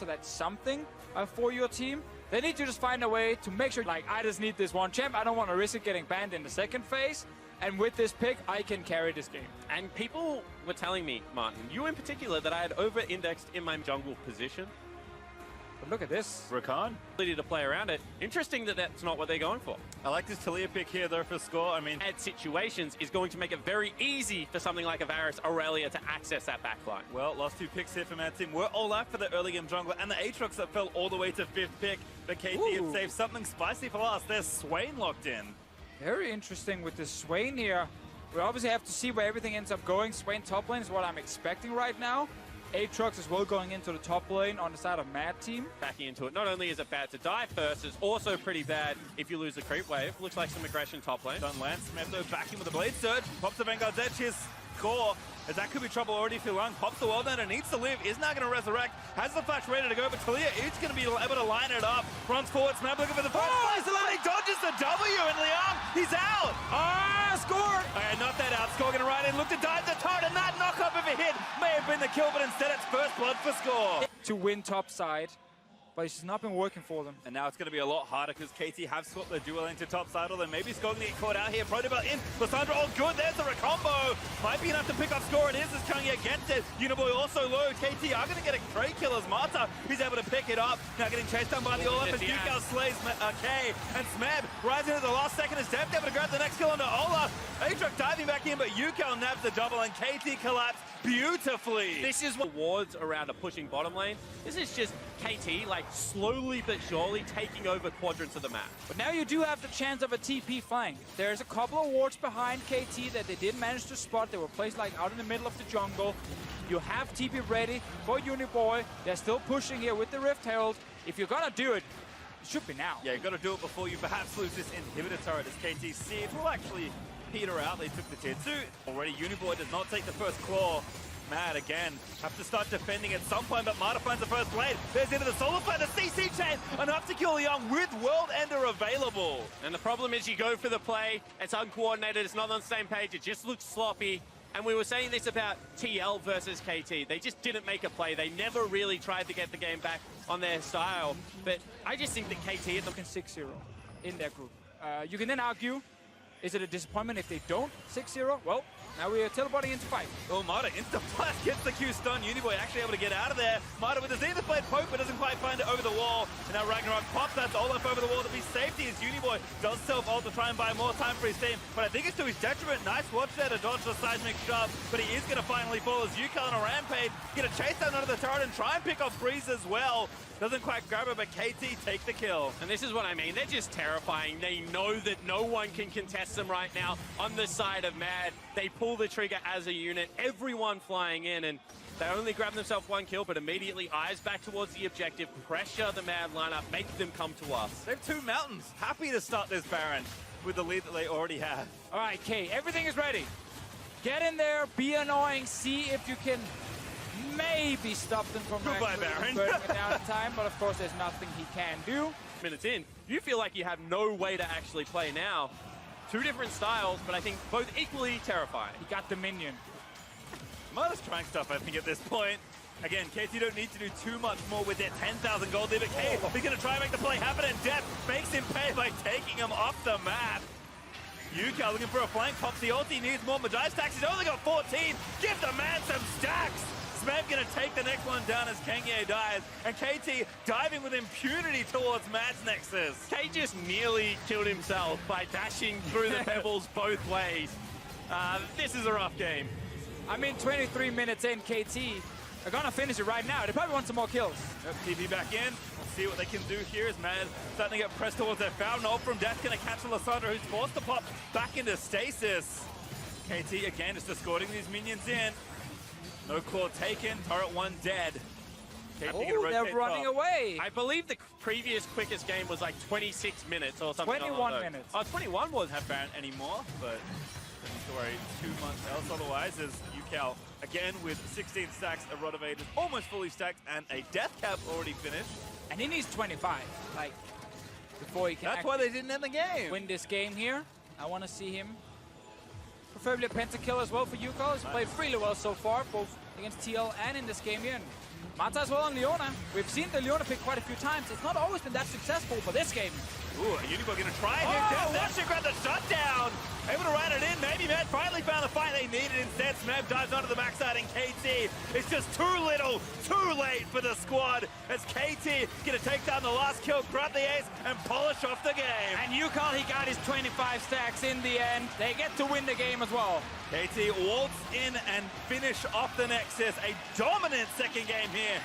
so that's something for your team. They need to just find a way to make sure, like, I just need this one champ. I don't want to risk it getting banned in the second phase. And with this pick, I can carry this game. And people were telling me, Martin, you in particular, that I had over-indexed in my jungle position. But look at this. Rakan. Ability to play around it. Interesting that that's not what they're going for. I like this Talia pick here, though, for score. I mean, At situations is going to make it very easy for something like a Varus Aurelia to access that backline. well, last 2 picks here from our team. We're all out for the early game jungler and the Aatrox that fell all the way to 5th pick. But KT Ooh. had saved something spicy for last. There's Swain locked in. Very interesting with the Swain here. We obviously have to see where everything ends up going. Swain top lane is what I'm expecting right now. Aatrox as well going into the top lane on the side of Mad team. Backing into it. Not only is it bad to die first, it's also pretty bad if you lose the creep wave. Looks like some aggression top lane. Done Lance. Smith though backing with the Blade Surge. Pops the Vanguard's edge. His score. As that could be trouble already for Lung. Pops the world and needs to live. Is now going to resurrect. Has the flash ready to go. But Talia is going to be able to line it up. Runs forward. Smith looking for the first. He dodges the W and Liang. He's out. Scored! Okay, not that out. Score going to ride in. Look to dive the turret. And that knockup if it hit may have been the kill. But instead it's first blood for score. To win top side. But it's just not been working for them. And now it's going to be a lot harder because KT have swapped their dual lane to top side, although maybe Score going to get caught out here. Protobelt in. Lissandra all good. There's the recombo. Might be enough to pick up Score. It is as Kanye gets it. Uniboy also low. KT are going to get a trade kill as Marta. He's able to pick it up. Now getting chased down by the Olaf as Yukao slays K. And Smeb rising at the last second is Deft able to grab the next kill onto Olaf. Aatrox diving back in, but Yukao nabs the double and KT collapsed beautifully. This is what wards around a pushing bottom lane. This is just KT, like, slowly but surely taking over quadrants of the map. But now you do have the chance of a TP flank. There's a couple of wards behind KT that they did manage to spot. They were placed like out in the middle of the jungle. You have TP ready for Uniboy. They're still pushing here with the Rift Herald. If you're gonna do it, it should be now. Yeah, you got to do it before you perhaps lose this inhibitor turret as KT see it will actually peter out. They took the tier 2. Already Uniboy does not take the first claw. Mad again. Have to start defending at some point, but Marta finds the first blade. There's into the solar flare, the CC chain. Enough to kill Young with World Ender available. And the problem is you go for the play, it's uncoordinated, it's not on the same page, it just looks sloppy. And we were saying this about TL versus KT. They just didn't make a play. They never really tried to get the game back on their style. But I just think that KT is looking 6-0 in their group. You can then argue, is it a disappointment if they don't 6-0? Well, now we are teleporting into fight. Oh, Marta insta-blast gets the Q stun. Uniboy actually able to get out of there. Marta with his Ether Blade poke, but doesn't quite find it over the wall. And now Ragnarok pops that Olaf over the wall to be safety as Uniboy does self-ult to try and buy more time for his team. But I think it's to his detriment. Nice watch there to dodge the seismic shove. But he is going to finally fall as Yukao on a rampage. Going to chase down under the turret and try and pick off Breeze as well. Doesn't quite grab her, but KT take the kill. And this is what I mean. They're just terrifying. They know that no one can contest them right now on the side of Mad. They pull the trigger as a unit, everyone flying in, and they only grab themselves one kill, but immediately eyes back towards the objective, pressure the Mad lineup, make them come to us. They have 2 mountains. Happy to start this Baron with the lead that they already have. All right, K, everything is ready. Get in there, be annoying, see if you can maybe stop them from Goodbye, Baron. burning it down in time, but of course there's nothing he can do. Minutes in, you feel like you have no way to actually play now. 2 different styles, but I think both equally terrifying. He got the minion. Marta's trying stuff, I think, at this point. Again, KT don't need to do too much more with their 10,000 gold lead, but K, he's going to try and make the play happen, and Death makes him pay by taking him off the map. Yukao looking for a flank, pops the ult, he needs more Magi stacks, he's only got 14. Give the man some stacks! Smeb gonna take the next one down as Kanye dies, and KT diving with impunity towards Mad's Nexus. K just nearly killed himself by dashing through the pebbles both ways. This is a rough game. I mean, 23 minutes in, KT are gonna finish it right now. They probably want some more kills. Yep, TV back in. We'll see what they can do here as Mad starting to get pressed towards their fountain. Ult from Death gonna cancel Lissandra, who's forced to pop back into stasis. KT again just escorting these minions in. No claw taken, turret 1 dead. Oh, they're running away. I believe the previous quickest game was like 26 minutes or something. 21 minutes. Oh, 21 was. Have Baron anymore, but don't need to worry too much else otherwise as Yukao again with 16 stacks, a Rod of Ages almost fully stacked, and a Death Cap already finished. And he needs 25, like, before he can That's why they didn't end the game. win this game here. I want to see him. Preferably a pentakill as well for Yukao. He's played really well so far, both against TL and in this game here. And Mata as well on Leona. We've seen the Leona pick quite a few times. It's not always been that successful for this game. Ooh, Unibo gonna try here. Oh, That should grab the shutdown. Able to run it in. Maybe Mad finally found the fight they needed. Instead, Smev dives onto the backside, and KT is just too little, too late for the squad. As KT gonna take down the last kill, grab the ace, and polish off the game. And Yukal, he got his 25 stacks in the end. They get to win the game as well. KT waltz in and finish off the Nexus. A dominant second game here.